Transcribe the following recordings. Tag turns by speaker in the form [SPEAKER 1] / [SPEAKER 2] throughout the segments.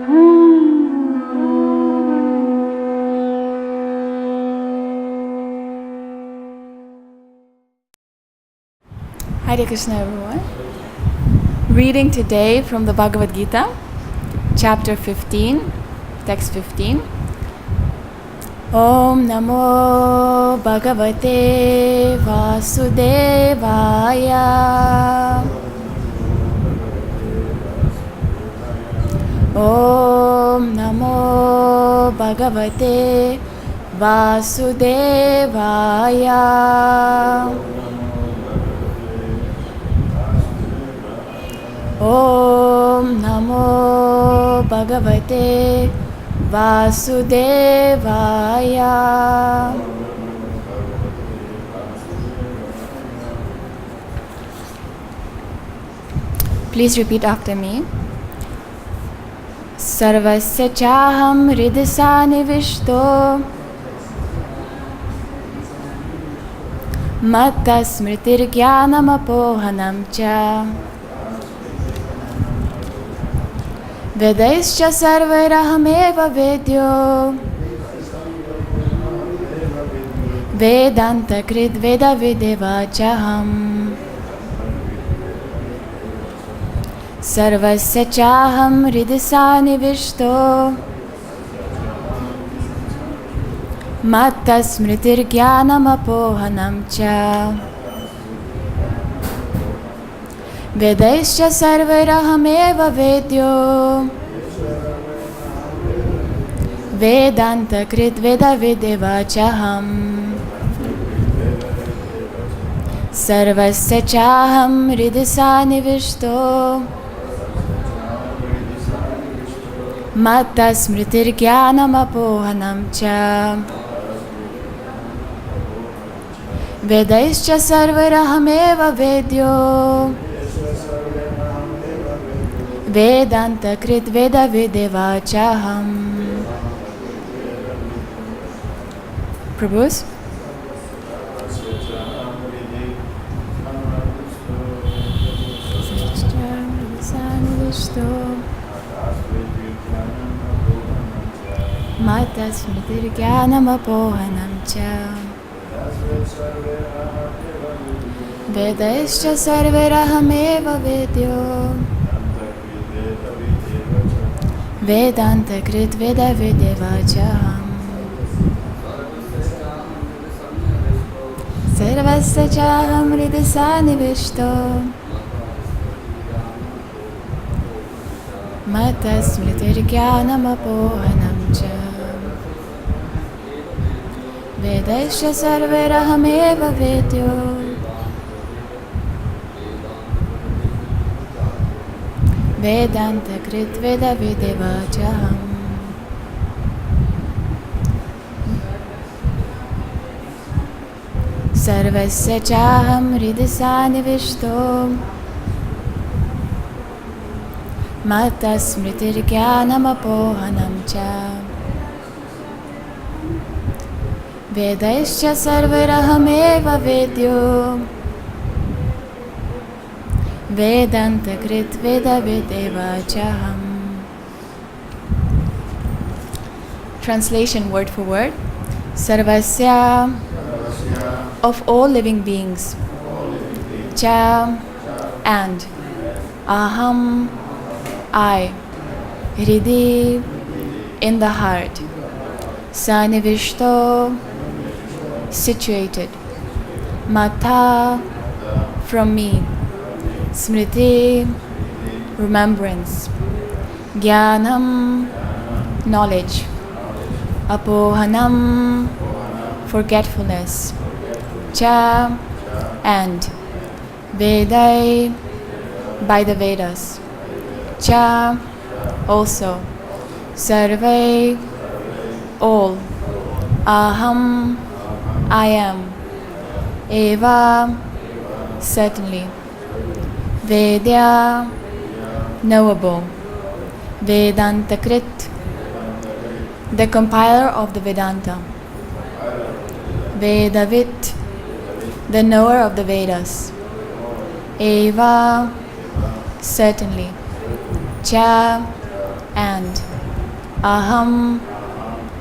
[SPEAKER 1] Hare Krishna, everyone. Reading today from the Bhagavad-Gita, chapter 15, text 15. Om Namo Bhagavate Vasudevaya. Om Namo Bhagavate Vasudevaya. Om Namo Bhagavate Vasudevaya. Please repeat after me. Sarvasya chaham hridisa nivishto matta smritir jnanam apohanam cha Vedaischa sarvairahameva vedyo Vedanta krit veda videva chaham Sarvasya chaham hridisa nivishto Matta smritir jnanam apohanam cha Vedaischa sarvairahameva vedyo Vedanta krit veda videva chaham Sarvasya chaham hridisa nivishto Matta smritir jnanam apohanam cha Vedaischa sarvairahameva vedyo Vedanta krit veda videva chaham. Prabhus? Mata smritir jnanam apohanam cha Vedaischa sarvairahameva vedyo Vedanta krit veda videva chaham Sarvasya chaham hridisa nivishto Matta smritir jnanam apohanam cha Vedaischa sarvairahameva vedyo Vedanta krit veda videva chaham Sarvasya chaham hridisa nivishto Matta smritir jnanam apohanam cha Vedaischa sarvairahameva vedyo Vedanta krit veda videva chaham. Translation word for word. Sarvasya, of all living beings. Cha, and. Aham, I. Hridi, in the heart. Sanivishto, situated. Mata, from me. Smriti, remembrance. Jnanam, knowledge. Apohanam, forgetfulness. Cha, and. Vedai, by the Vedas. Cha, also. Sarve, all. Aham, I am. Eva, certainly. Vedya, knowable. Vedanta Krit, the compiler of the Vedanta. Vedavit, the knower of the Vedas. Eva, certainly. Cha, and. Aham,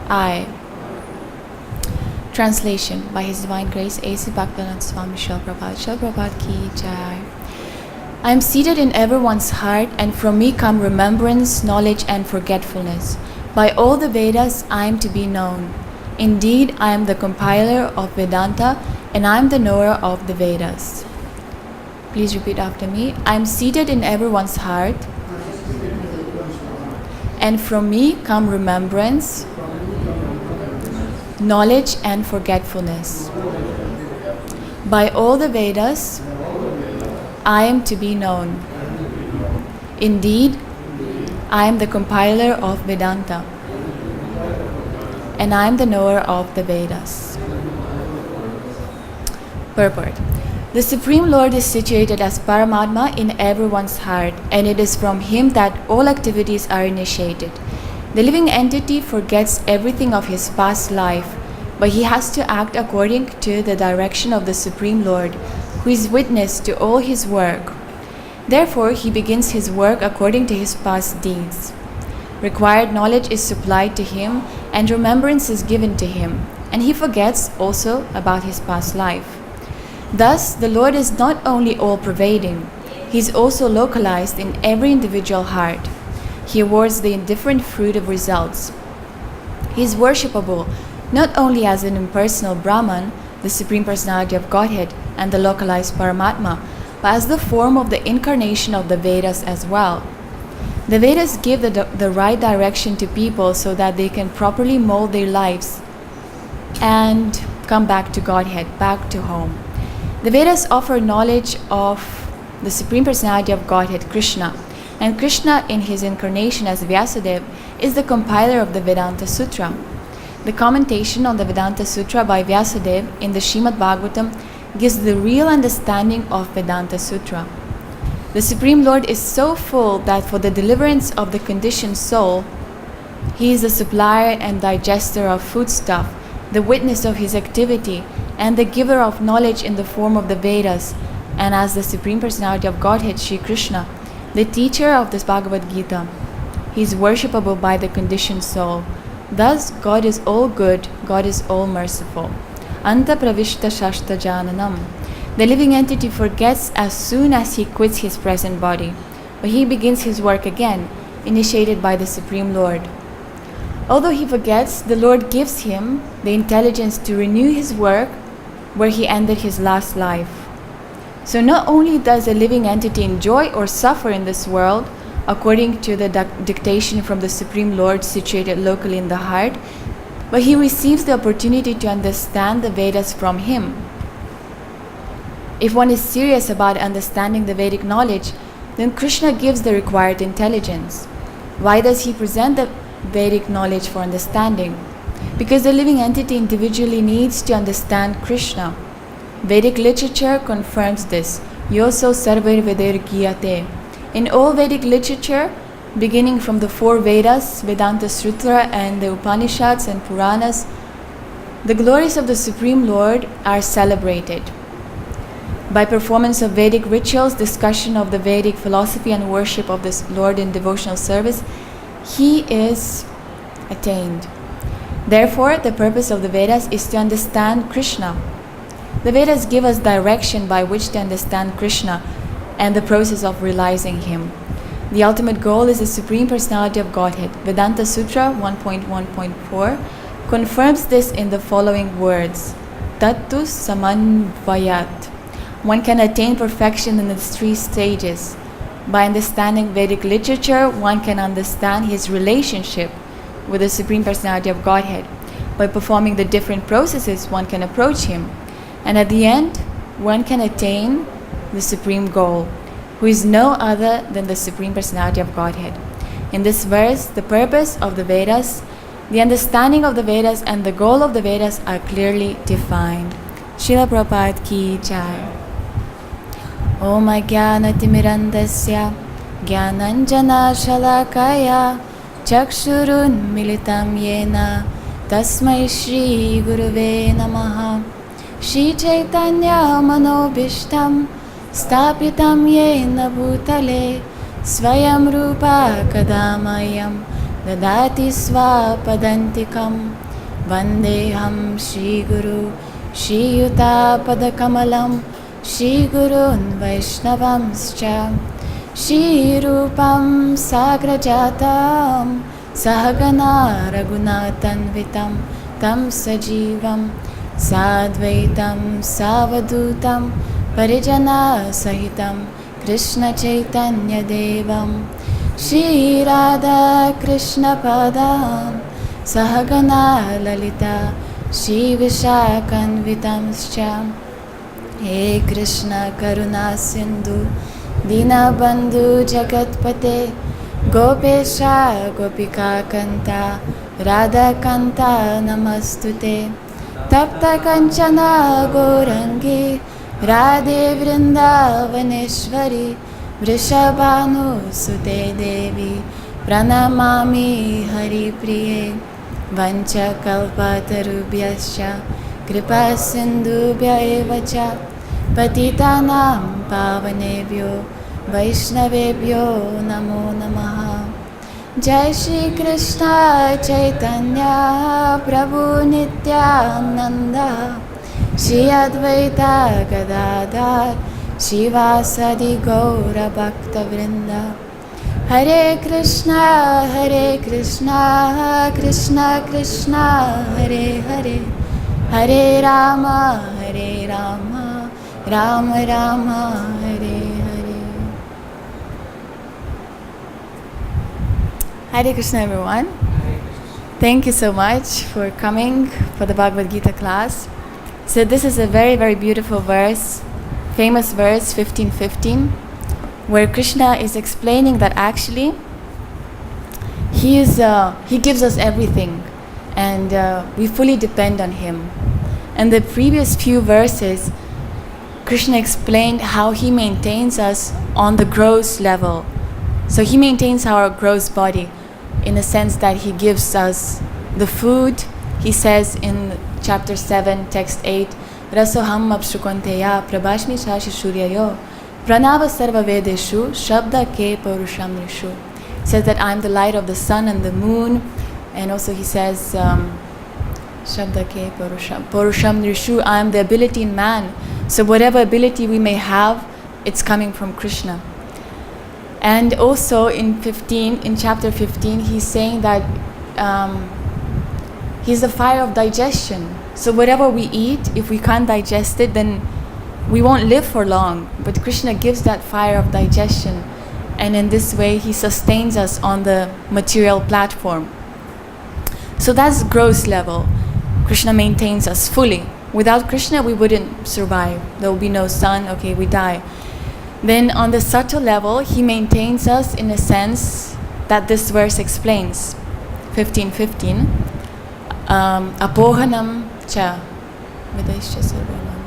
[SPEAKER 1] I. Translation by His Divine Grace A.C. Bhaktivedanta Swami Srila Prabhupada. Srila Prabhupada ki jai. I am seated in everyone's heart, and from me come remembrance, knowledge, and forgetfulness. By all the Vedas I am to be known. Indeed, I am the compiler of Vedanta, and I am the knower of the Vedas. Please repeat after me. I am seated in everyone's heart, and from me come remembrance, knowledge, and forgetfulness. By all the Vedas I am to be known. Indeed, I am the compiler of Vedanta, and I am the knower of the Vedas. Purport. The Supreme Lord is situated as Paramatma in everyone's heart, and it is from Him that all activities are initiated. The living entity forgets everything of his past life, but he has to act according to the direction of the Supreme Lord, who is witness to all his work. Therefore, he begins his work according to his past deeds. Required knowledge is supplied to him, and remembrance is given to him, and he forgets also about his past life. Thus, the Lord is not only all-pervading, He is also localized in every individual heart. He awards the indifferent fruit of results. He is worshipable not only as an impersonal Brahman, the Supreme Personality of Godhead, and the localized Paramatma, but as the form of the incarnation of the Vedas as well. The Vedas give the right direction to people so that they can properly mold their lives and come back to Godhead, back to home. The Vedas offer knowledge of the Supreme Personality of Godhead, Krishna, and Krishna in his incarnation as Vyasadeva is the compiler of the Vedanta Sutra. The commentation on the Vedanta Sutra by Vyasadeva in the Srimad Bhagavatam gives the real understanding of Vedanta Sutra. The Supreme Lord is so full that for the deliverance of the conditioned soul, He is the supplier and digester of foodstuff, the witness of His activity, and the giver of knowledge in the form of the Vedas, and as the Supreme Personality of Godhead, Sri Krishna, the teacher of this Bhagavad-Gita. He is worshipable by the conditioned soul. Thus, God is all good, God is all merciful. Anta pravishta Shastra jananam. The living entity forgets as soon as he quits his present body, but he begins his work again, initiated by the Supreme Lord. Although he forgets, the Lord gives him the intelligence to renew his work where he ended his last life. So not only does a living entity enjoy or suffer in this world, according to the dictation from the Supreme Lord situated locally in the heart, but he receives the opportunity to understand the Vedas from him. If one is serious about understanding the Vedic knowledge, then Krishna gives the required intelligence. Why does he present the Vedic knowledge for understanding? Because the living entity individually needs to understand Krishna. Vedic literature confirms this. Yoso sarvar veder giyate. In all Vedic literature, beginning from the four Vedas, Vedanta Sutra, and the Upanishads and Puranas, the glories of the Supreme Lord are celebrated. By performance of Vedic rituals, discussion of the Vedic philosophy, and worship of this Lord in devotional service, He is attained. Therefore, the purpose of the Vedas is to understand Krishna. The Vedas give us direction by which to understand Krishna and the process of realizing Him. The ultimate goal is the Supreme Personality of Godhead. Vedanta Sutra 1.1.4 confirms this in the following words. Tattu samanvayat. One can attain perfection in its three stages. By understanding Vedic literature, one can understand his relationship with the Supreme Personality of Godhead. By performing the different processes, one can approach Him. And at the end, one can attain the supreme goal, who is no other than the Supreme Personality of Godhead. In this verse, the purpose of the Vedas, the understanding of the Vedas, and the goal of the Vedas are clearly defined. Srila Prabhupada ki jai. Om Ajnana-timirandasya Jnananjana Shalakaya Chakshurun Militam Yena Tasmai Shri Guruve Namaha. Shri Chaitanya Manobishtam Stapitam Yena Bhutale Swayam Rupa Kadamayam dadati svapadantikam vandeham Shri Guru Shri Yuta Padakamalam Shri Gurun Vaishnavamscha Shri Rupam Sagrajatam Sahagana Raghunathanvitam Tam Sajivam Sadvaitam Savadutam Parijana Sahitam Krishna Chaitanya Devam Shri Radha Krishna Padam Sahagana Lalita Shri Vishakanvitamscha He Krishna Karuna Sindhu Dinabandhu Jagatpate Gopesha Gopika Kanta Radha Kanta Namastute Tapta Kanchana Gourangi Radhe Vrindavaneshwari Vrishabhanu Sute Devi Pranamami Hari Priye Vancha Kalpatarubhyascha Kripa Sindhubhya evacha Patitanam Pavanebhyo Vaishnavebhyo Namo Namaha Jai Shri Krishna Chaitanya Prabhu Nityananda Shri Advaita Gadadhar Shivasadi Gaura Bhakta Vrinda Hare Krishna Krishna Krishna Hare Hare Hare Rama Rama Rama Hare Hare. Hare Krishna everyone. Thank you so much for coming for the Bhagavad-Gita class. So this is a very, very beautiful verse, famous verse 15:15, where Krishna is explaining that actually He gives us everything, and we fully depend on Him. And the previous few verses, Krishna explained how He maintains us on the gross level. So He maintains our gross body in the sense that He gives us the food. He says in chapter 7, text 8, Rasoham apshukonteya prabhashmi shashishuryayo pranava sarva vedeshu shabda ke parusham rishu. Says that I'm the light of the sun and the moon. And also he says, Shabda ke parusham rishu, I am the ability in man. So whatever ability we may have, it's coming from Krishna. And also in chapter 15, he's saying that He's the fire of digestion. So whatever we eat, if we can't digest it, then we won't live for long. But Krishna gives that fire of digestion. And in this way, He sustains us on the material platform. So that's gross level. Krishna maintains us fully. Without Krishna, we wouldn't survive. There will be no sun, okay, we die. Then on the subtle level, He maintains us in a sense that this verse explains. 15:15. Apohanam cha Vedasya sarvanam.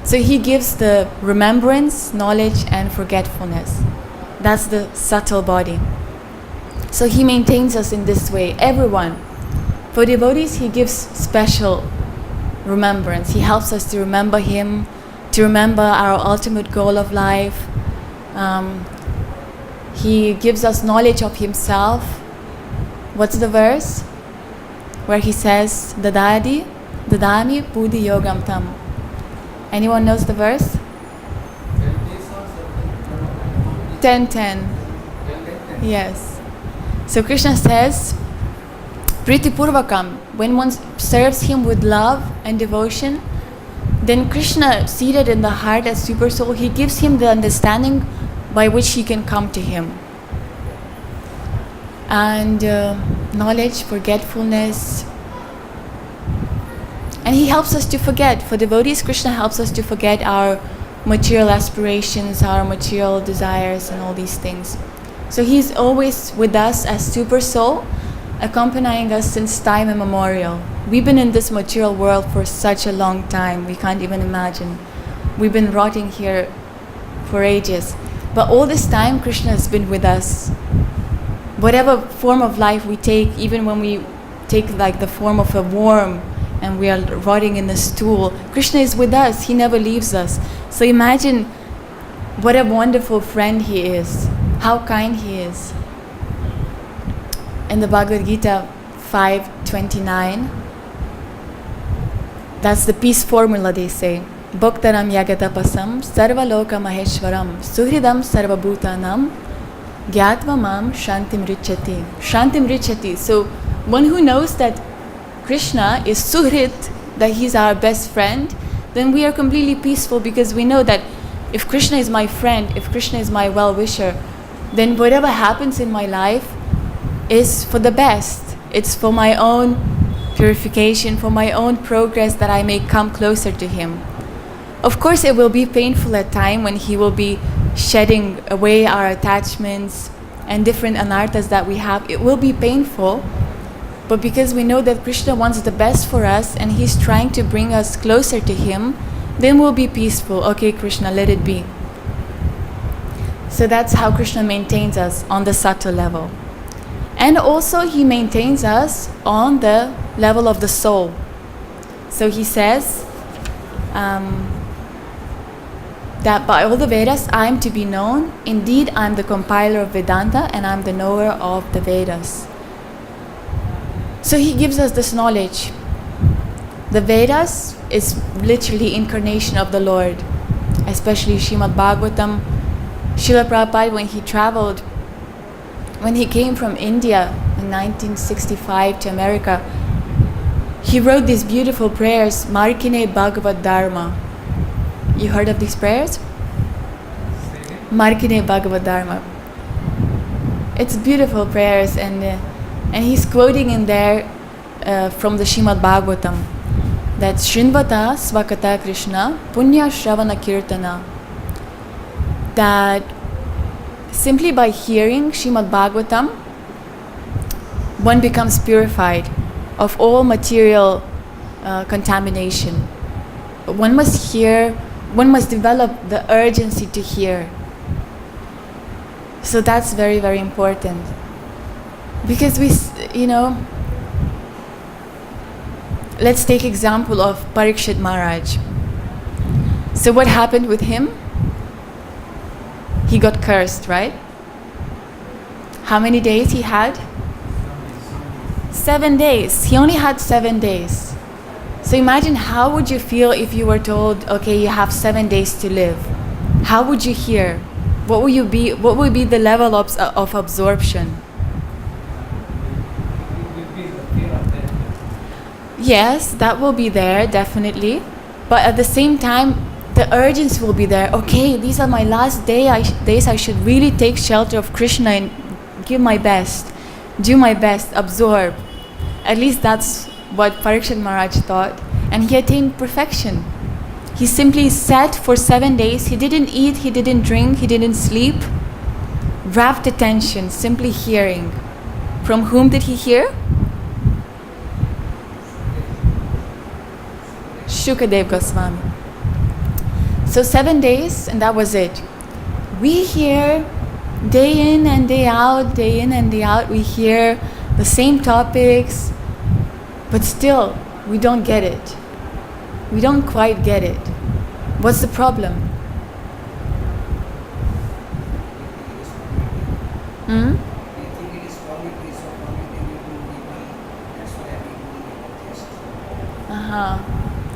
[SPEAKER 1] So He gives the remembrance, knowledge, and forgetfulness. That's the subtle body. So He maintains us in this way. Everyone. For devotees, He gives special remembrance. He helps us to remember Him, to remember our ultimate goal of life. He gives us knowledge of Himself. What's the verse? Where He says, Dadami Budi Yogam Tam. Anyone knows the verse? 10:10. Yes. So Krishna says, Priti Purvakam, when one serves Him with love and devotion, then Krishna, seated in the heart as Super Soul, He gives him the understanding by which he can come to Him. And knowledge, forgetfulness. And He helps us to forget. For devotees, Krishna helps us to forget our material aspirations, our material desires, and all these things. So He's always with us as Super Soul, accompanying us since time immemorial. We've been in this material world for such a long time, we can't even imagine. We've been rotting here for ages. But all this time, Krishna has been with us. Whatever form of life we take, even when we take like the form of a worm and we are rotting in the stool, Krishna is with us. He never leaves us. So imagine what a wonderful friend He is, how kind He is. in the Bhagavad-Gita 5:29. That's the peace formula, they say. Bhaktaram yagatapasam sarvaloka maheshwaram suhridam sarvabhutanam gyatva mam shantim richati. Shantim richati. So one who knows that Krishna is suhrit, that he's our best friend, then we are completely peaceful, because we know that if Krishna is my friend, if Krishna is my well-wisher, then whatever happens in my life is for the best. It's for my own purification, for my own progress, that I may come closer to him. Of course, it will be painful at times when he will be shedding away our attachments and different anarthas that we have. It will be painful, but because we know that Krishna wants the best for us and he's trying to bring us closer to him, then we'll be peaceful. Okay, Krishna, let it be. So that's how Krishna maintains us on the subtle level. And also he maintains us on the level of the soul. So he says that by all the Vedas I am to be known. Indeed, I am the compiler of Vedanta and I am the knower of the Vedas. So he gives us this knowledge. The Vedas is literally incarnation of the Lord, especially Srimad Bhagavatam. Srila Prabhupada, when he came from India in 1965 to America, he wrote these beautiful prayers, Markine Bhagavad Dharma. You heard of these prayers? Markine Bhagavad Dharma. It's beautiful prayers, and he's quoting in there from the Srimad Bhagavatam that Shrinvata Svakata Krishna Punya Shravana Kirtana, that simply by hearing Srimad Bhagavatam, one becomes purified of all material contamination. One must hear, one must develop the urgency to hear. So that's very, very important. Because let's take example of Parikshit Maharaj. So what happened with him? He got cursed, right? How many days he had? 7 days. He only had 7 days. So imagine, how would you feel if you were told, okay, you have 7 days to live? How would you hear? What would be the level of absorption? Yes, that will be there, definitely. But at the same time, the urgency will be there. Okay, these are my last days. I should really take shelter of Krishna and give my best, do my best, absorb. At least that's what Parikshit Maharaj thought. And he attained perfection. He simply sat for 7 days. He didn't eat, he didn't drink, he didn't sleep. Rapt attention, simply hearing. From whom did he hear? Shukadev Goswami. So 7 days, and that was it. We hear day in and day out, we hear the same topics, but still, we don't get it. We don't quite get it. What's the problem? Hmm?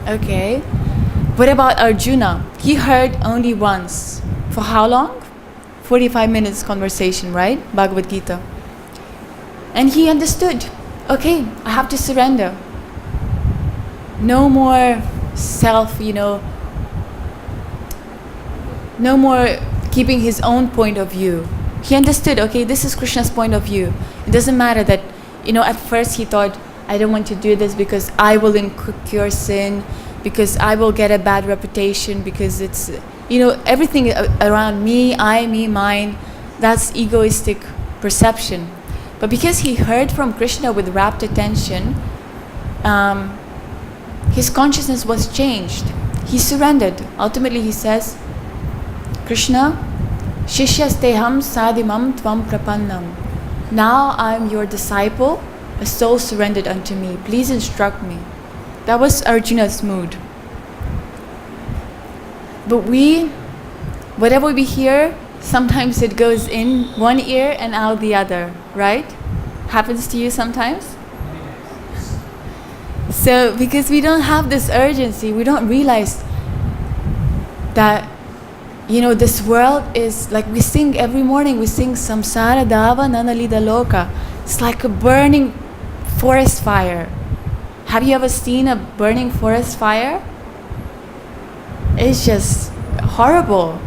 [SPEAKER 1] Okay. What about Arjuna? He heard only once. For how long? 45 minutes conversation, right? Bhagavad-Gita. And he understood. Okay, I have to surrender. No more self, no more keeping his own point of view. He understood, okay, this is Krishna's point of view. It doesn't matter that, at first he thought, I don't want to do this because I will incur sin, because I will get a bad reputation, because it's, everything around me, I, me, mine, that's egoistic perception. But because he heard from Krishna with rapt attention, his consciousness was changed. He surrendered. Ultimately he says, Krishna, Shishyasteham sadimam tvam prapannam. Now I am your disciple, a soul surrendered unto me. Please instruct me. That was Arjuna's mood. But whatever we hear, sometimes it goes in one ear and out the other, right? Happens to you sometimes? So, because we don't have this urgency, we don't realize that, this world is like we sing every morning, we sing Samsara Dava Nanalida Loka. It's like a burning forest fire. Have you ever seen a burning forest fire? It's just horrible.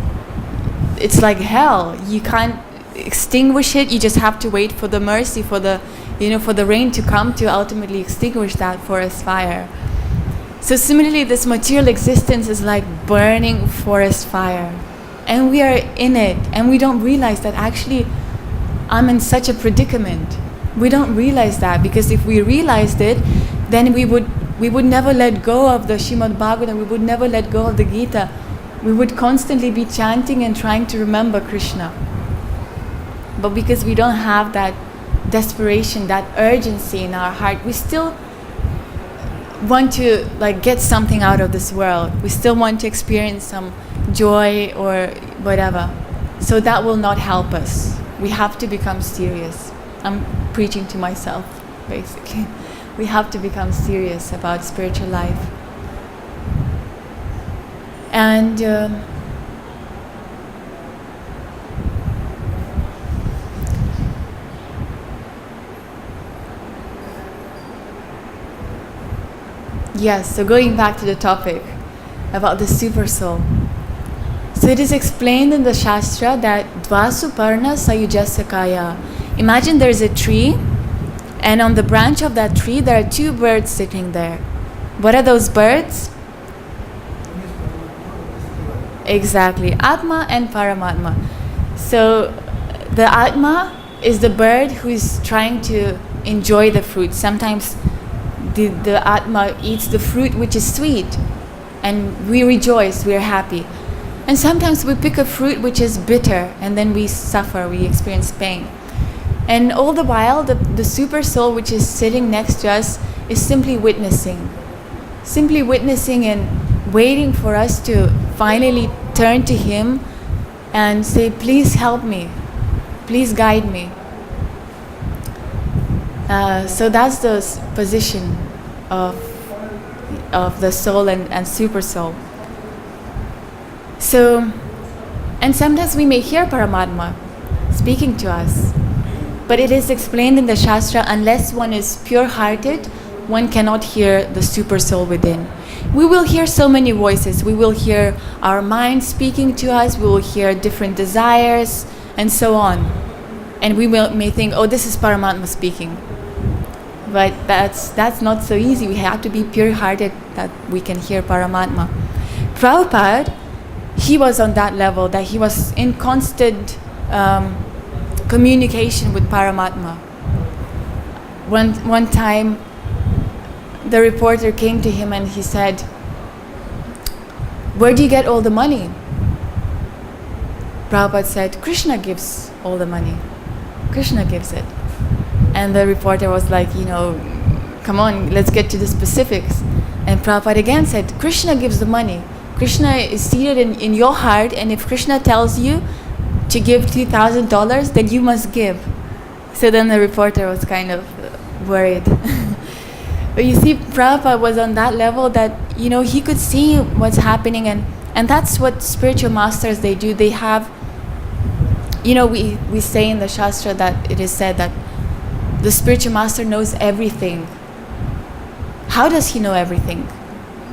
[SPEAKER 1] It's like hell. You can't extinguish it. You just have to wait for the mercy, for the rain to come to ultimately extinguish that forest fire. So similarly, this material existence is like burning forest fire. And we are in it, and we don't realize that actually I'm in such a predicament. We don't realize that, because if we realized it, then we would never let go of the Srimad Bhagavatam, we would never let go of the Gita. We would constantly be chanting and trying to remember Krishna. But because we don't have that desperation, that urgency in our heart, we still want to get something out of this world. We still want to experience some joy or whatever. So that will not help us. We have to become serious. I'm preaching to myself, basically. We have to become serious about spiritual life. And yes, so going back to the topic about the super soul. So it is explained in the Shastra that Dvasuparna Sayujasya Kaya. Imagine there's a tree, and on the branch of that tree there are two birds sitting there. What are those birds? Exactly, Atma and Paramatma. So the Atma is the bird who is trying to enjoy the fruit. Sometimes the Atma eats the fruit which is sweet, and we rejoice, we are happy. And sometimes we pick a fruit which is bitter, and then we suffer, we experience pain. And all the while, the super soul which is sitting next to us is simply witnessing and waiting for us to finally turn to him and say, please help me, please guide me. So that's the position of the soul and super soul. So, and sometimes we may hear Paramatma speaking to us, but it is explained in the Shastra, unless one is pure-hearted, one cannot hear the super soul within. We will hear so many voices. We will hear our mind speaking to us, we will hear different desires, and so on. And we may think, oh, this is Paramatma speaking. But that's not so easy. We have to be pure-hearted that we can hear Paramatma. Prabhupada, he was on that level, that he was in constant communication with Paramatma. One time, the reporter came to him and he said, where do you get all the money? Prabhupada said, Krishna gives all the money. Krishna gives it. And the reporter was like, come on, let's get to the specifics. And Prabhupada again said, Krishna gives the money. Krishna is seated in your heart, and if Krishna tells you to give $2,000, then you must give. So then the reporter was kind of worried. But you see, Prabhupada was on that level that, he could see what's happening, and that's what spiritual masters, they do. They have, we say in the Shastra that it is said that the spiritual master knows everything. How does he know everything?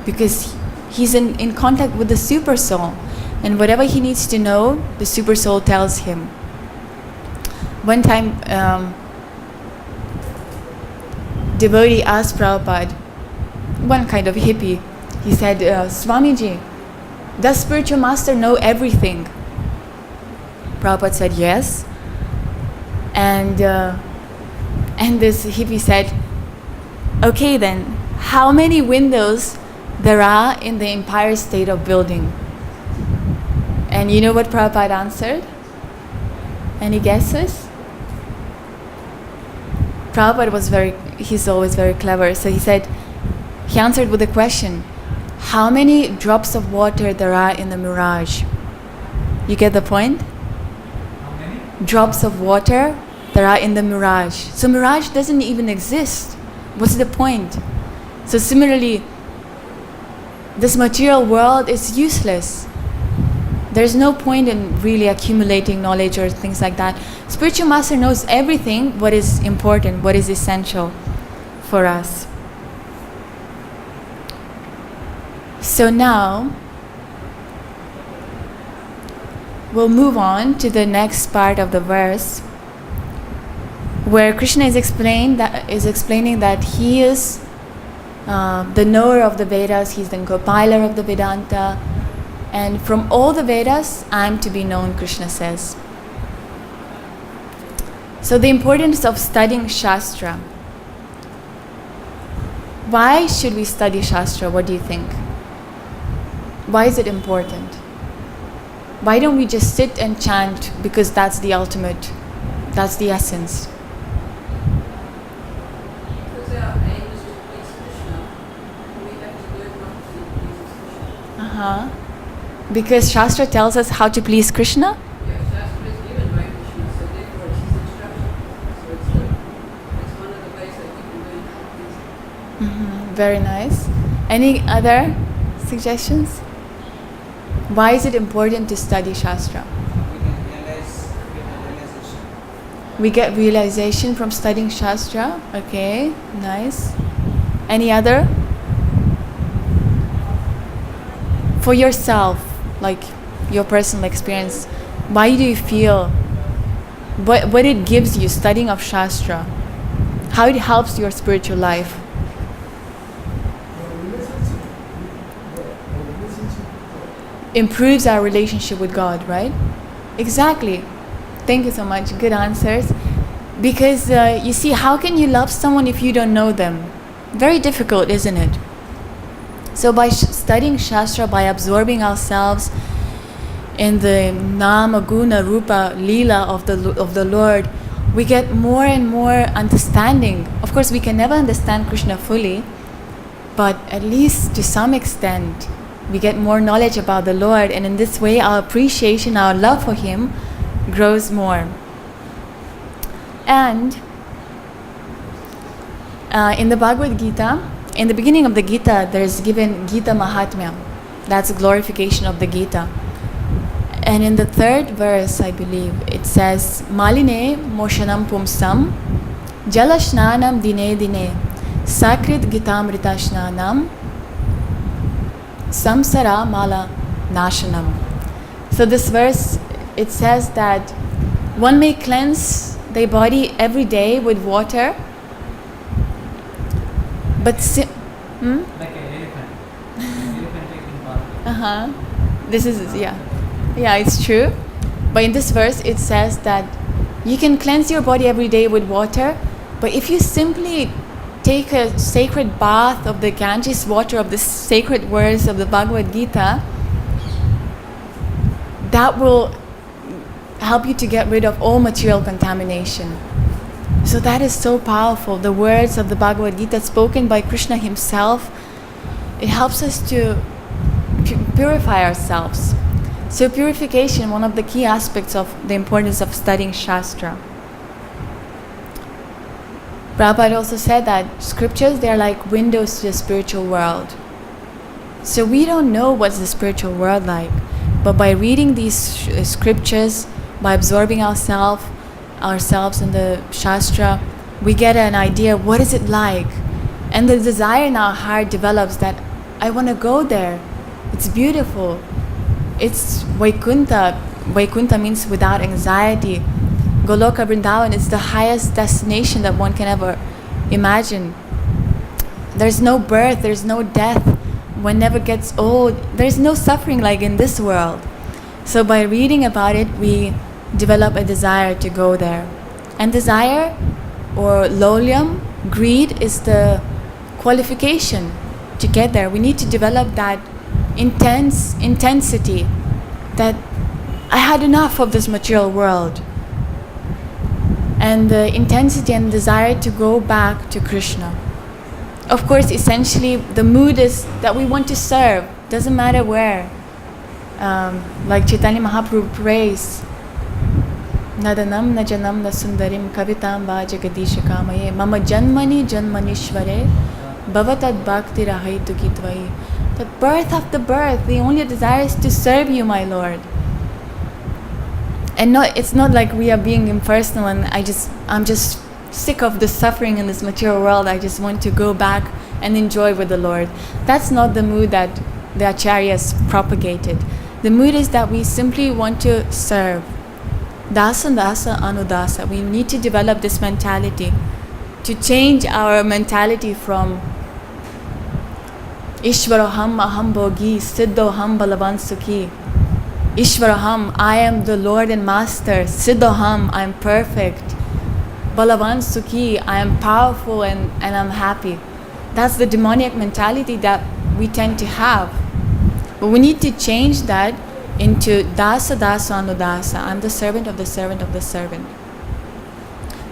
[SPEAKER 1] Because he's in contact with the super soul, and whatever he needs to know, the super soul tells him. One time, devotee asked Prabhupada, one kind of hippie, he said, Swamiji, does spiritual master know everything? Prabhupada said yes. And this hippie said, okay then, how many windows there are in the Empire State of Building? And you know what Prabhupada answered? Any guesses? Prabhupada he's always very clever. So he answered with a question, how many drops of water there are in the mirage? You get the point?
[SPEAKER 2] How many?
[SPEAKER 1] Drops of water that are in the mirage. So mirage doesn't even exist. What's the point? So similarly, this material world is useless. There's no point in really accumulating knowledge or things like that. Spiritual master knows everything, what is important, what is essential for us. So now, we'll move on to the next part of the verse, where Krishna is explaining that he is the knower of the Vedas, he's the compiler of the Vedanta, and from all the Vedas, I'm to be known, Krishna says. So the importance of studying Shastra. Why should we study Shastra? What do you think? Why is it important? Why don't we just sit and chant because that's the ultimate, that's the essence?
[SPEAKER 2] Because our aim is to please Krishna, we have to learn what to please Krishna.
[SPEAKER 1] Because Shastra tells us how to please Krishna?
[SPEAKER 2] Yeah, Shastra is given by Krishna, so therefore it's his instruction. So it's one of the ways that we can learn how to please him.
[SPEAKER 1] Very nice. Any other suggestions? Why is it important to study Shastra? We get realization from studying Shastra. Okay, nice. Any other? For yourself, like your personal experience, why do you feel, what it gives you, studying of Shastra? How it helps your spiritual life? Improves our relationship with God, right? Exactly. Thank you so much. Good answers. Because you see, how can you love someone if you don't know them? Very difficult, isn't it? So by studying Shastra, by absorbing ourselves in the Nama, Guna, Rupa, Leela of the Lord, we get more and more understanding. Of course, we can never understand Krishna fully, but at least to some extent, we get more knowledge about the Lord, and in this way, our appreciation, our love for Him grows more. And in the Bhagavad-Gita, in the beginning of the Gita, there's given Gita Mahatmya. That's a glorification of the Gita. And in the third verse, I believe, it says, Maline Moshanam Pumsam Jalashnanam Dine Dine Sakrit Gitamrita Shnanam Samsara Mala Nashanam. So this verse, it says that one may cleanse their body every day with water, but
[SPEAKER 3] like an elephant. Elephant taking part.
[SPEAKER 1] This is, yeah, it's true. But in this verse, it says that you can cleanse your body every day with water, but if you simply take a sacred bath of the Ganges water, of the sacred words of the Bhagavad-Gita, that will help you to get rid of all material contamination. So that is so powerful. The words of the Bhagavad-Gita spoken by Krishna himself, it helps us to purify ourselves. So purification, one of the key aspects of the importance of studying Shastra. Prabhupada also said that scriptures, they're like windows to the spiritual world. So we don't know what's the spiritual world like, but by reading these scriptures, by absorbing ourselves in the Shastra, we get an idea, what is it like? And the desire in our heart develops that I want to go there. It's beautiful. It's Vaikuntha. Vaikuntha means without anxiety. Goloka Vrindavan is the highest destination that one can ever imagine. There's no birth, there's no death. One never gets old. There's no suffering like in this world. So by reading about it, we develop a desire to go there. And desire, or lolyam, greed, is the qualification to get there. We need to develop that intensity that I had enough of this material world. And the intensity and desire to go back to Krishna. Of course, essentially, the mood is that we want to serve. Doesn't matter where. Like Chaitanya Mahaprabhu prays, Nadanam na janam na sundarim kavitam va jagadishakamaye mama janmani janmanishvare bhavatad bhakti rahaitu kitvai. The birth after birth, the only desire is to serve you, my Lord. And it's not like we are being impersonal and I'm just sick of the suffering in this material world. I just want to go back and enjoy with the Lord. That's not the mood that the acharyas propagated. The mood is that we simply want to serve. Dasa dasa anudasa. We need to develop this mentality, to change our mentality from Ishvaraham aham bhogi siddhoham balavan sukhi. Ishvaraham, I am the Lord and Master. Siddhoham, I am perfect. Balavan sukhi, I am powerful and I'm happy. That's the demoniac mentality that we tend to have. But we need to change that into dasa dasa anudasa. I'm the servant of the servant of the servant.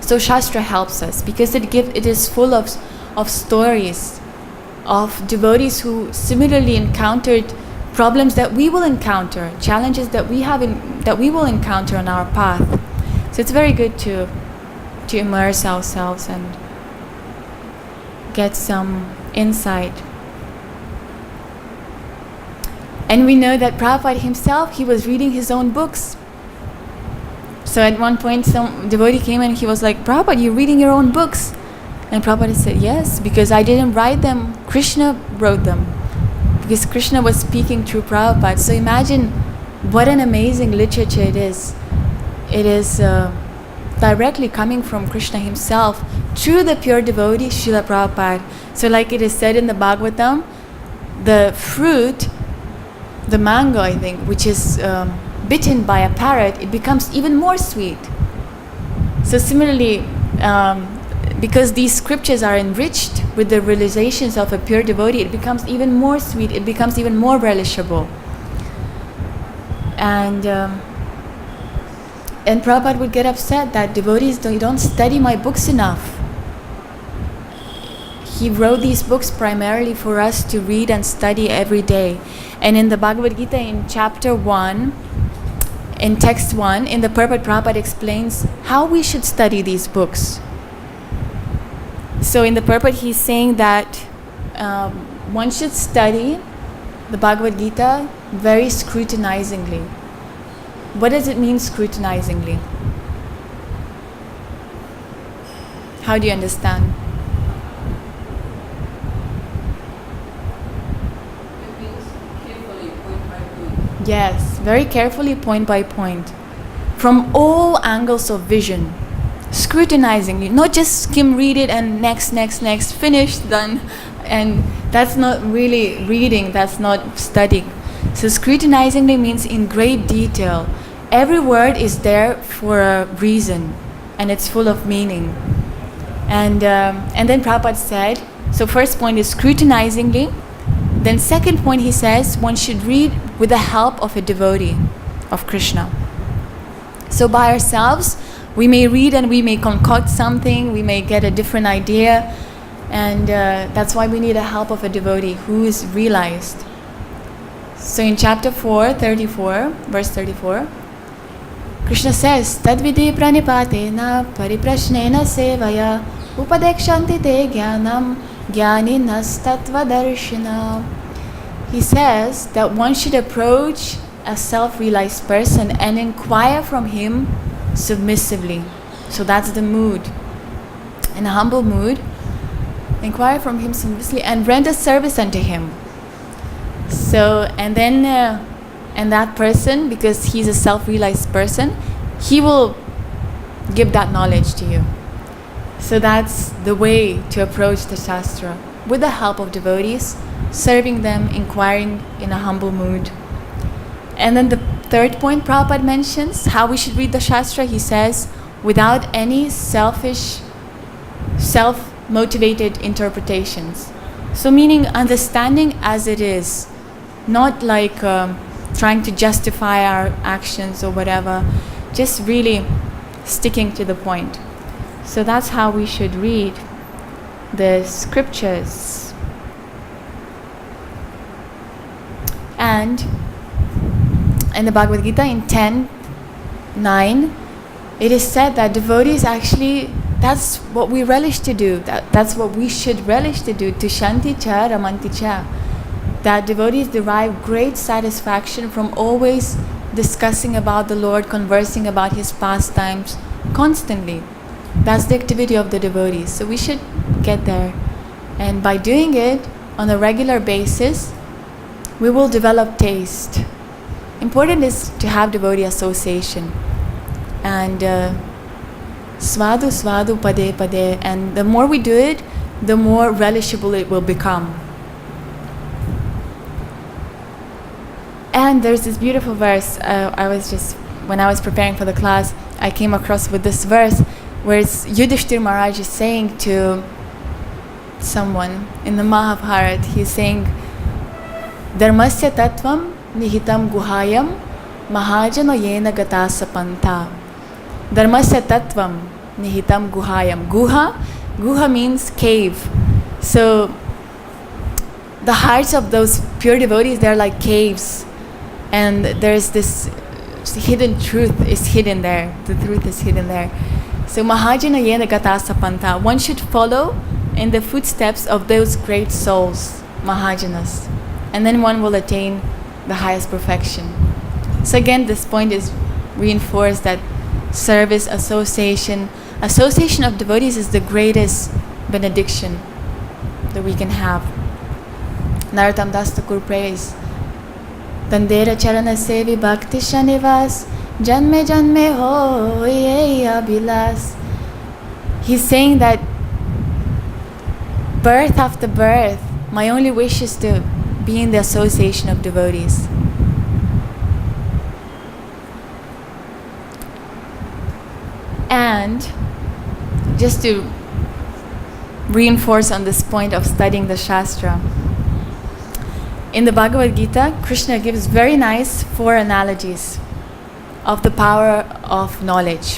[SPEAKER 1] So Shastra helps us because it is full of stories of devotees who similarly encountered problems that we will encounter, challenges that we will encounter on our path. So it's very good to immerse ourselves and get some insight. And we know that Prabhupada himself, he was reading his own books. So at one point some devotee came and he was like, Prabhupada, you're reading your own books? And Prabhupada said, yes, because I didn't write them, Krishna wrote them. Because Krishna was speaking through Prabhupada. So imagine what an amazing literature it is. It is directly coming from Krishna himself through the pure devotee, Srila Prabhupada. So like it is said in the Bhagavatam, the fruit, the mango I think, which is bitten by a parrot, it becomes even more sweet. So similarly, because these scriptures are enriched with the realizations of a pure devotee, it becomes even more sweet, it becomes even more relishable. And Prabhupada would get upset that devotees don't study my books enough. He wrote these books primarily for us to read and study every day. And in the Bhagavad-Gita, in chapter 1, in text 1, in the purport, Prabhupada explains how we should study these books. So in the purport, he's saying that one should study the Bhagavad-Gita very scrutinizingly. What does it mean, scrutinizingly? How do you understand?
[SPEAKER 2] It means carefully, point by point.
[SPEAKER 1] Yes, very carefully, point by point. From all angles of vision. Scrutinizingly, not just skim read it and next, finished, done. And that's not really reading, that's not studying. So scrutinizingly means in great detail. Every word is there for a reason and it's full of meaning. And then Prabhupada said, so first point is scrutinizingly. Then second point he says, one should read with the help of a devotee of Krishna. So by ourselves, we may read and we may concoct something, we may get a different idea, and that's why we need the help of a devotee who is realized. So in chapter 4, 34, verse 34, Krishna says, Tadvidi pranipatena pariprashnena sevaya upadekshanti te jnanam jnaninas tattvadarshina. He says that one should approach a self-realized person and inquire from him submissively. So that's the mood. In a humble mood, inquire from him submissively and render service unto him. So, and then, and that person, because he's a self-realized person, he will give that knowledge to you. So that's the way to approach the Shastra, with the help of devotees, serving them, inquiring in a humble mood. And then the third point Prabhupada mentions, how we should read the Shastra, he says, without any selfish, self-motivated interpretations. So meaning understanding as it is, not like trying to justify our actions or whatever, just really sticking to the point. So that's how we should read the scriptures. And in the Bhagavad-Gita in 10:9, it is said that devotees actually, that's what we relish to do. That's what we should relish to do. Tushanti cha ramanti cha. That devotees derive great satisfaction from always discussing about the Lord, conversing about His pastimes constantly. That's the activity of the devotees. So we should get there. And by doing it on a regular basis, we will develop taste. Important is to have devotee association. And svadu svadu pade pade. And the more we do it, the more relishable it will become. And there's this beautiful verse. When I was preparing for the class, I came across with this verse where Yudhishthir Maharaj is saying to someone in the Mahabharata, he's saying, Dharmasya tattvam nihitam guhayam mahajano yena gata sapanta. Dharmasya tattvam nihitam guhayam. Guha means cave. So the hearts of those pure devotees, they're like caves. And there's this hidden truth is hidden there. The truth is hidden there. So Mahajana Yena Gata Sapanta. One should follow in the footsteps of those great souls, Mahajanas. And then one will attain the highest perfection. So again, this point is reinforced that service, association of devotees is the greatest benediction that we can have. Narottam Das Thakur prays, Tandera Charana Sevi Bhakti Shanivas Janme Janme Ho Ye Abhilas. He's saying that birth after birth, my only wish is to be in the association of devotees. And just to reinforce on this point of studying the Shastra, in the Bhagavad-Gita, Krishna gives very nice 4 analogies of the power of knowledge.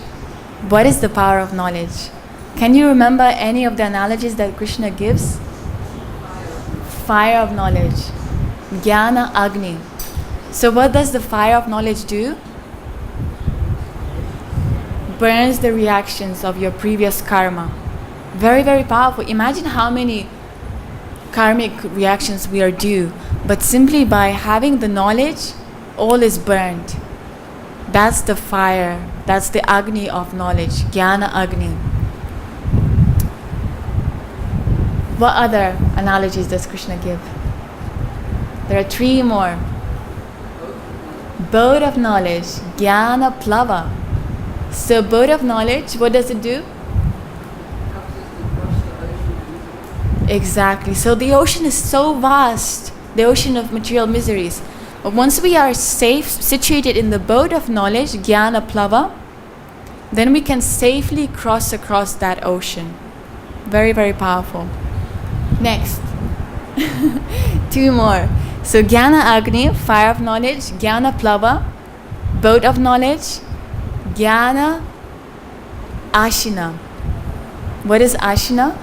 [SPEAKER 1] What is the power of knowledge? Can you remember any of the analogies that Krishna gives? Fire of knowledge. Jnana Agni. So what does the fire of knowledge do? Burns the reactions of your previous karma. Very, very powerful. Imagine how many karmic reactions we are due. But simply by having the knowledge, all is burned. That's the fire. That's the Agni of knowledge. Jnana Agni. What other analogies does Krishna give? There are 3 more. Boat of knowledge. Jnana Plava. So boat of knowledge, what does it do? Exactly. So the ocean is so vast, the ocean of material miseries. But once we are safe, situated in the boat of knowledge, Jnana Plava, then we can safely cross across that ocean. Very, very powerful. Next. 2 more. So Jnana Agni, fire of knowledge, Jnana Plava, boat of knowledge, Jnana Ashina. What is Ashina?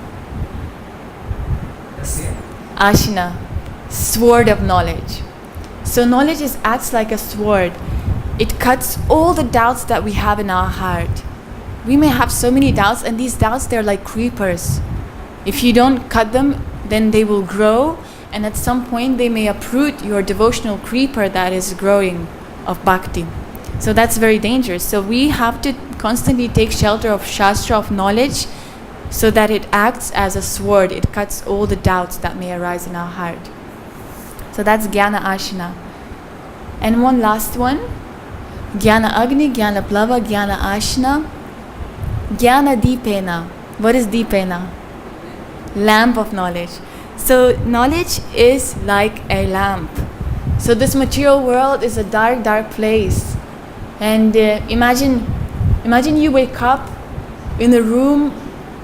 [SPEAKER 1] Ashina, sword of knowledge. So knowledge acts like a sword. It cuts all the doubts that we have in our heart. We may have so many doubts, and these doubts, they're like creepers. If you don't cut them, then they will grow, and at some point they may uproot your devotional creeper that is growing of bhakti. So that's very dangerous. So we have to constantly take shelter of Shastra, of knowledge, so that it acts as a sword. It cuts all the doubts that may arise in our heart. So that's Jnana Ashina. And one last one. Jnana Agni, Jnana Plava, Jnana Ashina, Jnana Deepena. What is Deepena? Lamp of knowledge. So knowledge is like a lamp. So this material world is a dark, dark place. And imagine you wake up in a room,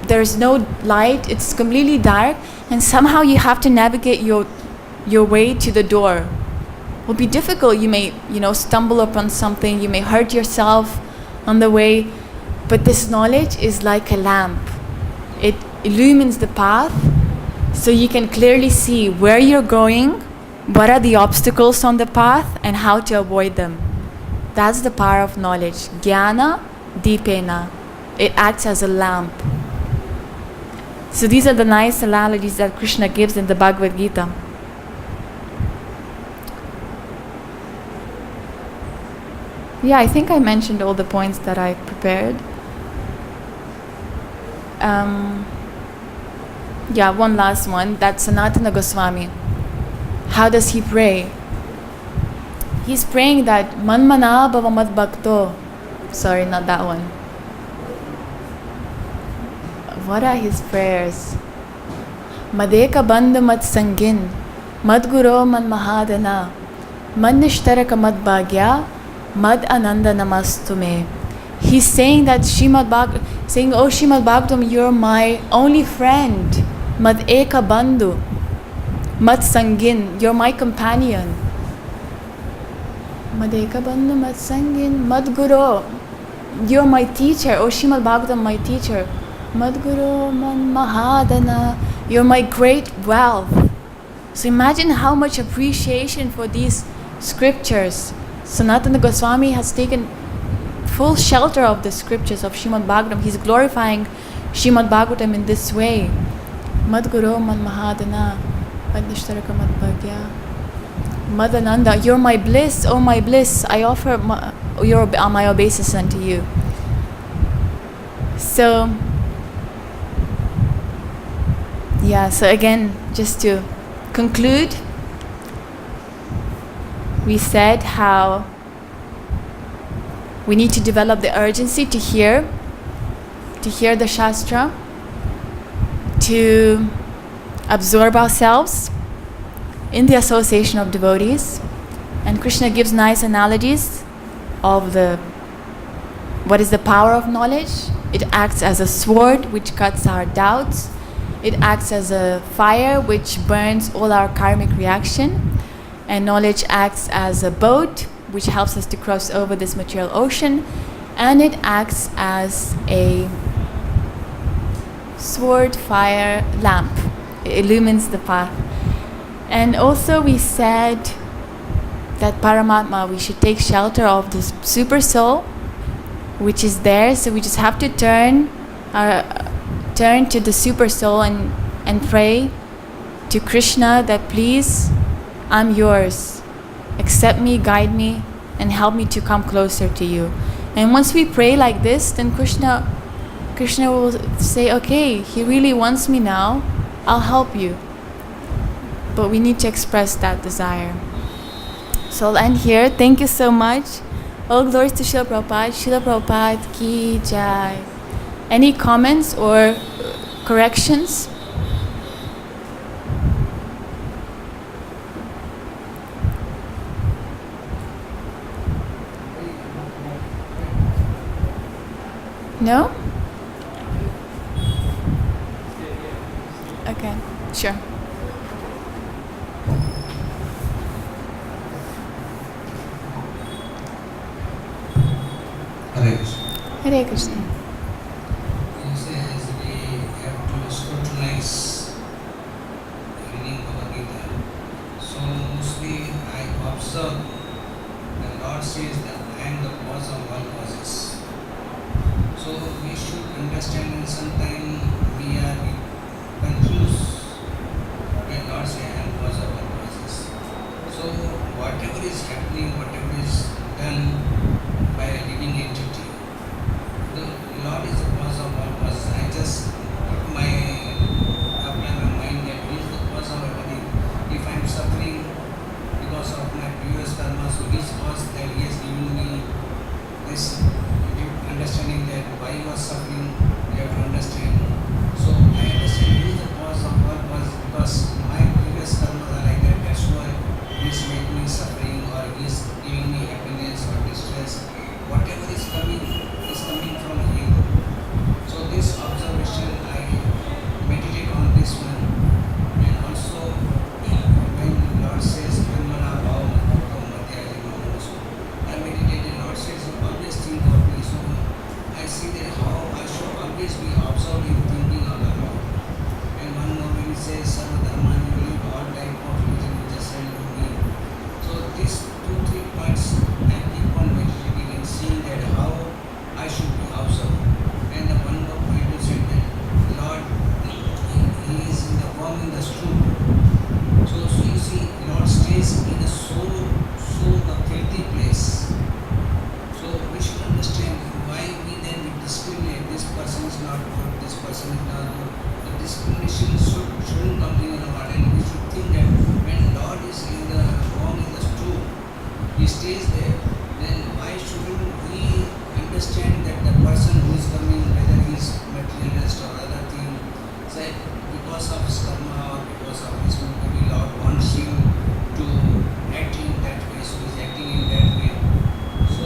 [SPEAKER 1] there's no light, it's completely dark, and somehow you have to navigate your way to the door. It will be difficult. You may, stumble upon something, you may hurt yourself on the way, but this knowledge is like a lamp. It illumines the path, so you can clearly see where you're going, what are the obstacles on the path, and how to avoid them. That's the power of knowledge. Jnana Deepena. It acts as a lamp. So these are the nice analogies that Krishna gives in the Bhagavad-Gita. Yeah, I think I mentioned all the points that I prepared. Yeah, one last one. That's Sanatana Goswami. How does he pray? He's praying that Manmana Bhava Mad Bhakto. Sorry, not that one. What are his prayers? Madeka Bandhu Mad Sangin, Mad Guru Man Mahadana, Mad Nishtaraka Mad Bhagya, Mad Ananda Namastume. He's saying that saying, oh Srimad Bhagavatam, you're my only friend. Mad Eka Bandhu, Mad Sangin, you're my companion. Mad Eka Bandhu, Mad Sangin, Mad Guru, you're my teacher. Oh Srimad Bhagavatam, my teacher. Madguru Man Mahadana, you're my great wealth. So imagine how much appreciation for these scriptures. Sanatana Goswami has taken full shelter of the scriptures of Srimad Bhagavatam. He's glorifying Srimad Bhagavatam in this way. Madguru Man Mahadana, Madnishtaraka Mad Bhagya, Madananda, you're my bliss, oh my bliss. I offer my obeisance unto you. So yeah, so again, just to conclude, we said how we need to develop the urgency to hear the Shastra, to absorb ourselves in the association of devotees. And Krishna gives nice analogies of what is the power of knowledge. It acts as a sword which cuts our doubts. It acts as a fire which burns all our karmic reaction. And knowledge acts as a boat which helps us to cross over this material ocean. And it acts as a sword, fire, lamp. It illumines the path. And also we said that Paramatma, we should take shelter of this super soul which is there. So we just have to turn to the super soul and pray to Krishna that please, I'm yours. Accept me, guide me, and help me to come closer to you. And once we pray like this, then Krishna will say, okay, he really wants me now, I'll help you. But we need to express that desire. So I'll end here. Thank you so much. All glories to Srila Prabhupada. Srila Prabhupada ki jai. Any comments or corrections? No? Okay, sure.
[SPEAKER 4] Hare Krishna.
[SPEAKER 1] Hare Krishna.
[SPEAKER 4] He says we have to scrutinize reading Bhagavad-Gita. So mostly I observe the Lord says that I am the cause of all causes. So we should understand, and sometimes we are confused when Lord says I am cause of all causes. So whatever is happening, whatever is done by a living entity, the Lord is the cause of all causes. I just apply my mind that He is the cause of everything. If I am suffering because of my previous karma, so His cause that He has given me this understanding that why you are suffering, you have to understand. So I understand He is the cause of all causes because my previous karmas are like that. That's why He is making me suffering, or He is giving is not good, this person is not good. The discrimination shouldn't come in our heart, and we should think that when Lord is in the wrong in the stool, He stays there. Then why shouldn't we understand that the person who is coming, whether he is materialist or other thing, said because of his karma or because of his maybe Lord wants him to act in that way, so he is acting in that way. So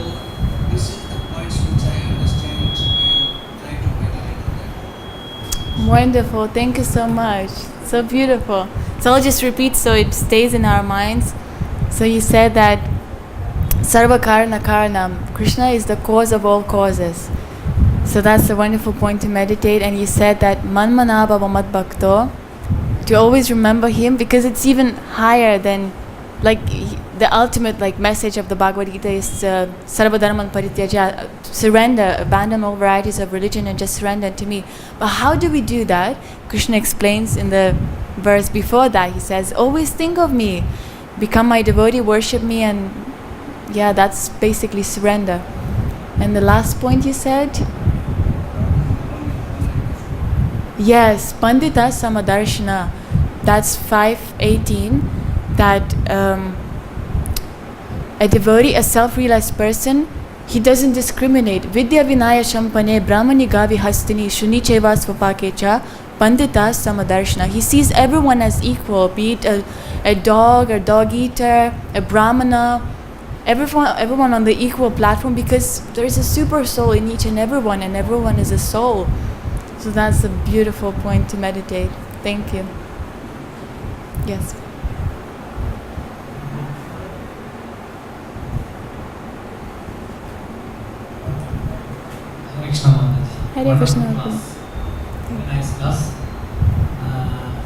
[SPEAKER 4] this is the points which I understand and try to meditate on that.
[SPEAKER 1] Wonderful. Thank you so much. So beautiful. So I'll just repeat so it stays in our minds. So you said that Sarva Karana Karanam, Krishna is the cause of all causes. So that's a wonderful point to meditate. And you said that Manmana Bhava Mad Bhakto, to always remember him, because it's even higher than the ultimate message of the Bhagavad-Gita is Sarva Dharman Parityaja, surrender, abandon all varieties of religion and just surrender to me. But how do we do that? Krishna explains in the verse before that. He says, always think of me, become my devotee, worship me, and yeah, that's basically surrender. And the last point you said? Yes, Pandita Samadarshana. That's 5:18. That a devotee, a self-realized person, he doesn't discriminate. Vidya Vinaya Shampane Brahmani Gavi Hastini Shunicheva Svapakecha Pandita Samadarshana. He sees everyone as equal, be it a dog, a dog eater, a brahmana, everyone on the equal platform, because there is a super soul in each and everyone is a soul. So that's a beautiful point to meditate. Thank you. Yes.
[SPEAKER 3] Hare Krishna Mataji.
[SPEAKER 1] Hare Krishna.
[SPEAKER 3] Wonderful class. Very nice class.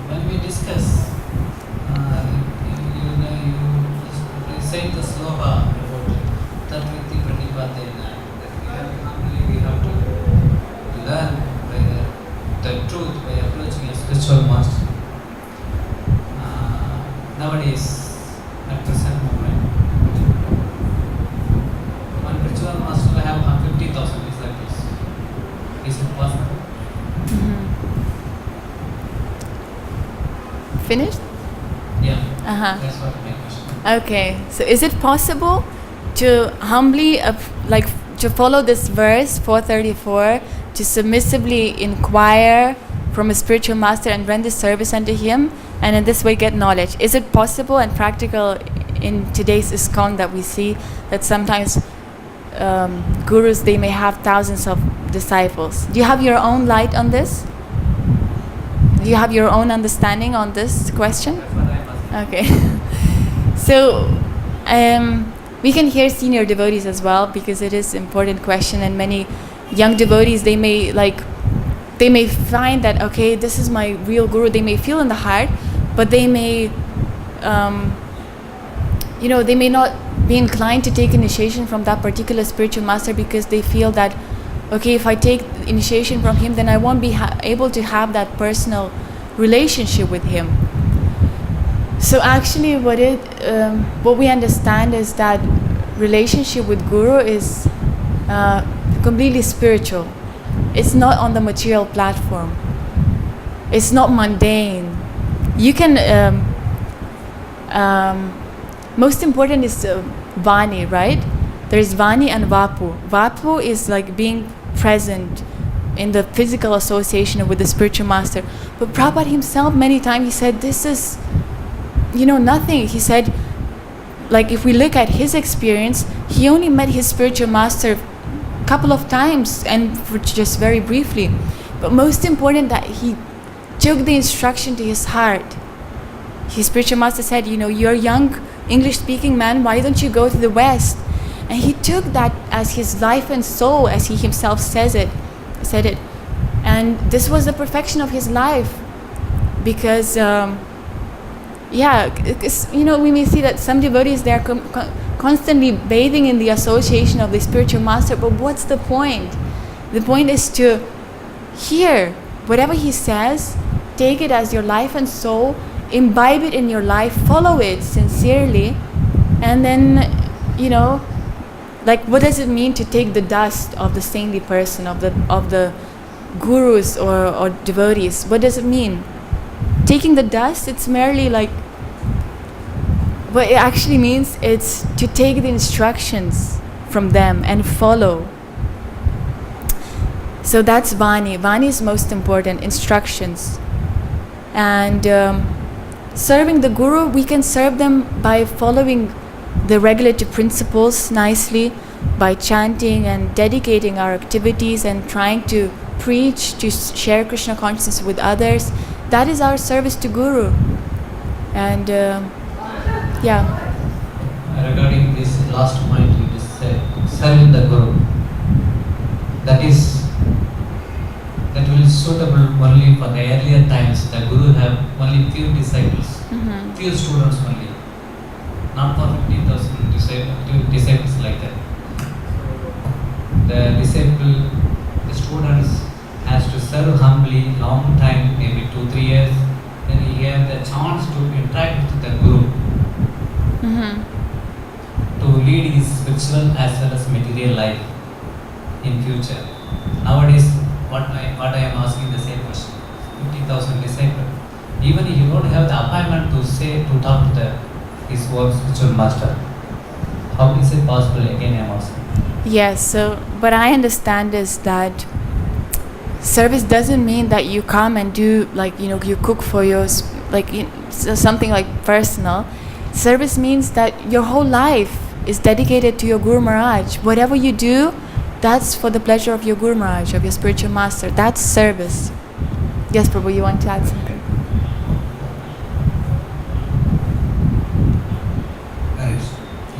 [SPEAKER 3] When we discuss, you said the sloka about Tatviti Pranipadena, that we have to learn by the truth by approaching a spiritual master. Nowadays, at present moment, one spiritual master will have 50,000 disciples. Is it possible?
[SPEAKER 1] Finished?
[SPEAKER 3] Yeah.
[SPEAKER 1] Uh-huh.
[SPEAKER 3] That's what my question.
[SPEAKER 1] Okay, so is it possible to humbly, to follow this verse 434, to submissively inquire from a spiritual master and render service unto him, and in this way get knowledge? Is it possible and practical in today's ISKCON that we see that sometimes gurus, they may have thousands of disciples? Do you have your own light on this? Do you have your own understanding on this question?
[SPEAKER 3] That's what I'm asking.
[SPEAKER 1] Okay. So we can hear senior devotees as well, because it is an important question, and many young devotees, they may find that, okay, this is my real guru. They may feel in the heart, but they may they may not be inclined to take initiation from that particular spiritual master, because they feel that, okay, if I take initiation from him, then I won't be able to have that personal relationship with him. So actually what we understand is that relationship with Guru is completely spiritual. It's not on the material platform. It's not mundane. You can, most important is Vani, right? There's Vani and Vapu. Vapu is like being present in the physical association with the spiritual master. But Prabhupada himself, many times, he said, this is, nothing. He said, if we look at his experience, he only met his spiritual master a couple of times, and for just very briefly. But most important, that he took the instruction to his heart. His spiritual master said, you're a young English-speaking man, why don't you go to the West? And he took that as his life and soul, as he himself said it. And this was the perfection of his life. Because, we may see that some devotees, they are constantly bathing in the association of the spiritual master, but what's the point? The point is to hear whatever he says, take it as your life and soul, imbibe it in your life, follow it sincerely, and then, what does it mean to take the dust of the saintly person, of the gurus or devotees. What does it mean? Taking the dust, it's merely like, what it actually means, it's to take the instructions from them and follow. So that's Vani. Vani is most important, instructions. And serving the Guru, we can serve them by following the regulative principles nicely, by chanting and dedicating our activities and trying to preach, to share Krishna consciousness with others. That is our service to Guru. And
[SPEAKER 3] Regarding this last point you just said, serving the Guru, that will suitable only for the earlier times. The Guru have only few disciples, few students only, not for 50,000 disciples like that. The students has to serve humbly long time, maybe 2-3 years. Then he have the chance to interact with the Guru, to lead his spiritual as well as material life in future. Nowadays, what I am asking the same question. 50,000 disciples. Even if you don't have the appointment to talk to his own spiritual master, how is it possible? Again, I am asking.
[SPEAKER 1] yes, so what I understand is that service doesn't mean that you come and do, like, you cook for your, something like personal. Service means that your whole life is dedicated to your Guru Maharaj. Whatever you do, that's for the pleasure of your Guru Maharaj, of your spiritual master. That's service. Yes, Prabhu, you want to add something?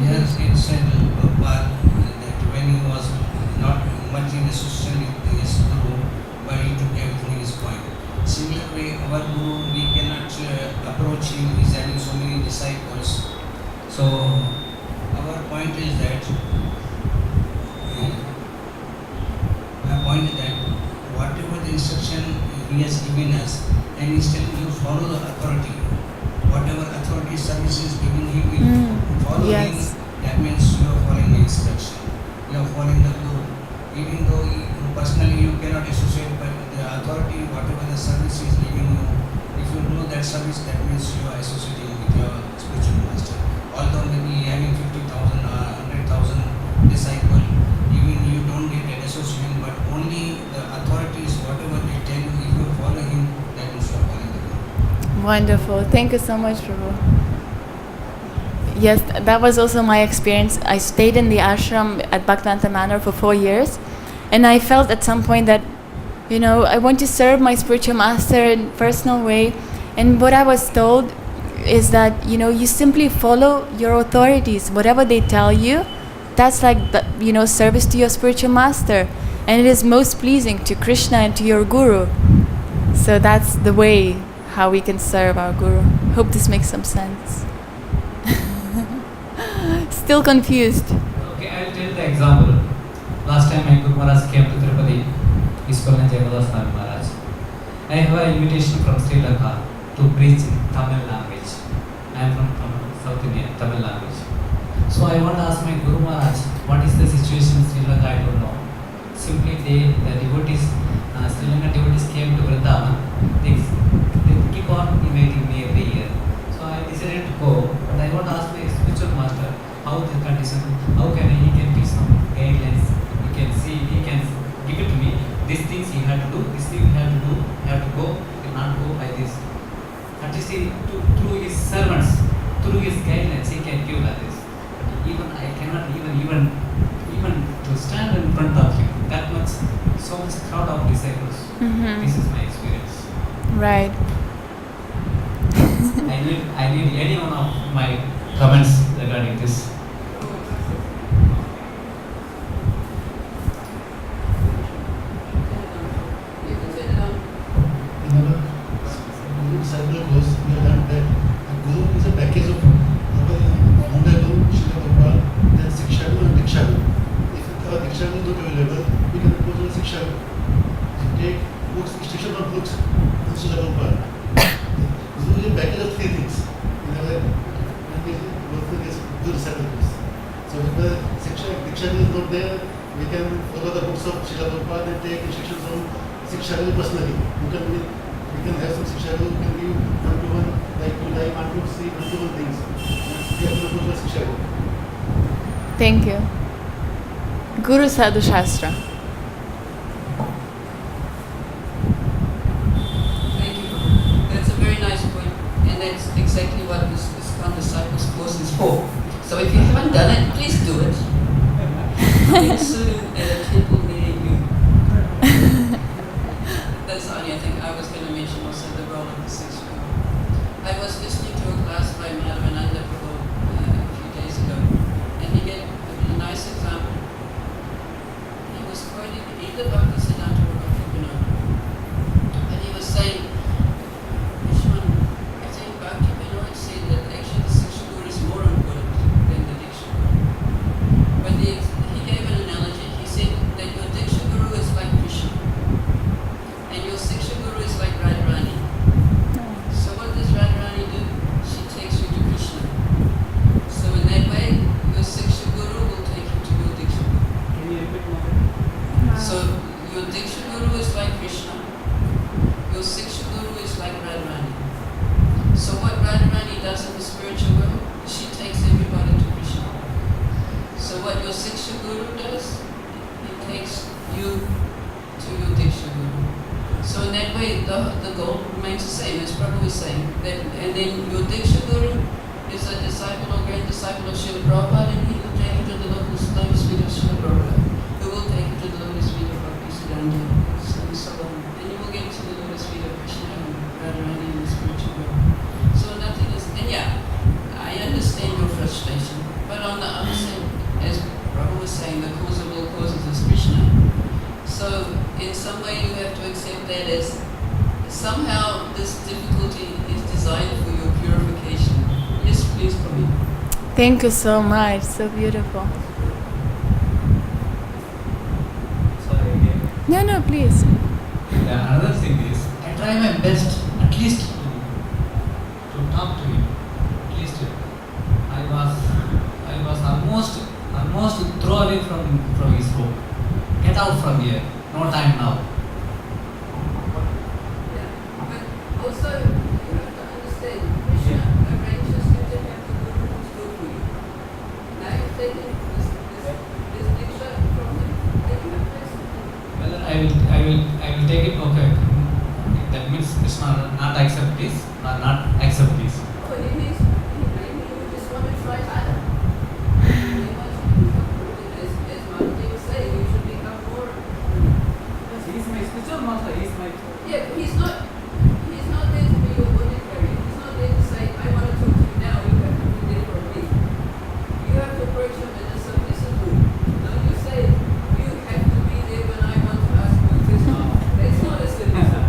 [SPEAKER 4] Yes, it said Prabhupada that when he was not much in association with his Guru, but he took everything in his point. Similarly, our Guru, we cannot approach him, he's having so many disciples. So, our point is that whatever the instruction he has given us, and he still you follow the authority. Whatever authority service is giving him, you follow him. That means you are following the instruction. You are following the Guru. Even though personally you cannot associate, but the authority, whatever the service is giving you, if you do that service, that means you are associating with your spiritual master. Although maybe having 50,000 or 100,000 disciples, even you don't get that association, but only the authorities, whatever they tell you, if you follow him, that means you are following the Guru.
[SPEAKER 1] Wonderful. Thank you so much, Prabhu. Yes, that was also my experience. I stayed in the ashram at Bhaktivedanta Manor for 4 years, and I felt at some point that, I want to serve my spiritual master in a personal way. And what I was told is that, you simply follow your authorities. Whatever they tell you, that's like, service to your spiritual master. And it is most pleasing to Krishna and to your Guru. So that's the way how we can serve our Guru. Hope this makes some sense. Still confused.
[SPEAKER 3] Okay, I'll tell the example. Last time my Guru Maharaj came to Tirupati, ISKCON Jugala Swami Maharaj. I have an invitation from Sri Lanka to preach in Tamil language. I am from South India, Tamil language. So I want to ask my Guru Maharaj, what is the situation in Sri Lanka? I don't know. Simply the devotees, Sri Lankan devotees came to Vrindavan. They keep on inviting me every year. So I decided to go, but I want to ask my spiritual master how the condition, he can give some guidelines. He can give it to me. These things he had to do, this thing he had to do, he had to go, he cannot go by this. At least through his servants, through his guidelines, he can give like this. Even I cannot even to stand in front of him. That much, so much crowd of disciples. This is my experience.
[SPEAKER 1] Right.
[SPEAKER 3] I need any one of my comments regarding this.
[SPEAKER 2] You can sit down.
[SPEAKER 5] In our circle goes, we have learned that the Guru is a package of founder Guru, Srila Prabhupada, then Siksha Guru and Diksha Guru. If our Diksha Guru is not available, we can go to the Siksha Guru. Take books, instruction of books, from Srila Prabhupada. Guru is a package of 3 things. In our work is Guru circles. So if the Diksha Guru is not there, we can follow the books of Srila Prabhupada and take instructions from Shiksha Guru personally. You can have some Shiksha Guru who can give one-to-one, like you like want to see one-to-one things. You have to approach the Shiksha Guru.
[SPEAKER 1] Thank you. Guru Sadhu Shastra.
[SPEAKER 2] Thank you. That's a very nice point, and that's exactly what this ISKCON Disciples course is for. So if you haven't done it, please do it. Coming soon at a temple near you. That's the only thing I was going to mention, also the role of the sixth guru. I was listening to a class by Madhavananda Prabhu a few days ago, and he gave a nice example. He was quoting either Bhaktisiddhanta or Bhakti-Vinod. And he was saying, Vishwan, I think Bhakti-Vinod said that actually the sixth guru is more important than the Diksha guru. But he gave an analogy. He said that your Diksha guru is like Krishna, and your Siksha guru is like Radharani. So what does Radharani do? She takes you to Krishna. So in that way, your Siksha guru will take you to your Diksha guru.
[SPEAKER 3] Can you repeat more?
[SPEAKER 2] So your Diksha guru is like Krishna, your Siksha guru is like Radharani. So what Radharani does in the spiritual world, she takes everybody to Krishna. So what your Siksha guru does, he takes you to your Diksha guru. So in that way, the goal remains the same, as Prabhu was saying. And then your Diksha guru is a disciple or grand disciple of Srila Prabhupada, and he will take you to the lotus feet of Srila Prabhupada, who will take you to the lotus feet of Bhaktisiddhanta, and so on. And you will get to the lotus feet of Krishna and Radharani in the spiritual world. So nothing is, and yeah, I understand your frustration, but on the other side, as Prabhu was saying, the cause of all causes is Krishna. So in some way you have to accept that as somehow this difficulty is designed for your purification. Yes, please, Prabhu.
[SPEAKER 1] Thank you so much. So beautiful.
[SPEAKER 3] Sorry again.
[SPEAKER 1] No, please.
[SPEAKER 3] Another thing is, I try my best, at least to talk to him. At least I was almost throw away from his home. Get out from here. No time now.
[SPEAKER 2] Yeah, but also you have to understand, Krishna arranges you to have the guru who's good for you. Now you've taken this diksha from him, then you have to accept it.
[SPEAKER 3] Well, I will take it. Okay. That means Krishna not accept this or not accept this.
[SPEAKER 2] Oh, maybe you just want to try harder. You want to become, as Mataji was saying, you should become more.
[SPEAKER 3] Yes, he is my spiritual master. He is my.
[SPEAKER 2] Yeah, but he's not there to be your auditory. He's not there to say, I want to talk to you now, you have to be there for me. You have to approach him in a submissive mood. Don't you say, you have to be there when I want to ask you a question. That's not a submissive.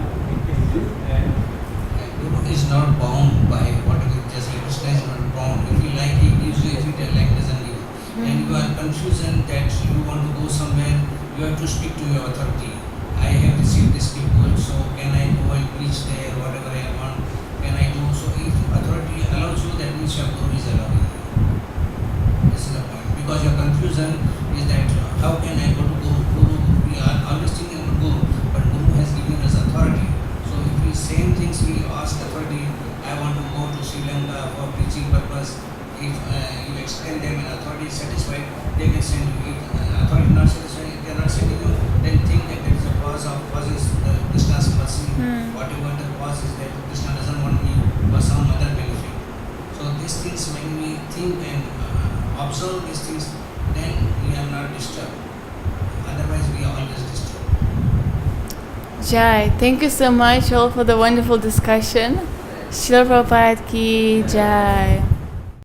[SPEAKER 4] Guru is not bound by whatever just like Krishna is not bound. If you like, he gives you. If you don't like, doesn't give. And you are confusion that you want to go somewhere, you have to speak to your authority. I have received this people, so can I go and preach there, whatever I want, can I do? So if authority allows you, that means your Guru is allowing you. This is the point. Because your confusion is that how can I go to Guru? We are always thinking about Guru, but Guru has given us authority. So if we same things we ask authority, I want to go to Sri Lanka for preaching purpose. If you explain them and authority is satisfied, they can send you. If authority is not satisfied, they are not sending you, then think that there is a causes Krishna's mercy. Whatever the cause is that Krishna doesn't want me for some other benefit. So these things when we think and observe these things, then we are not disturbed. Otherwise we are always disturbed.
[SPEAKER 1] Jai, thank you so much all for the wonderful discussion. Srila Prabhupada ki Jai.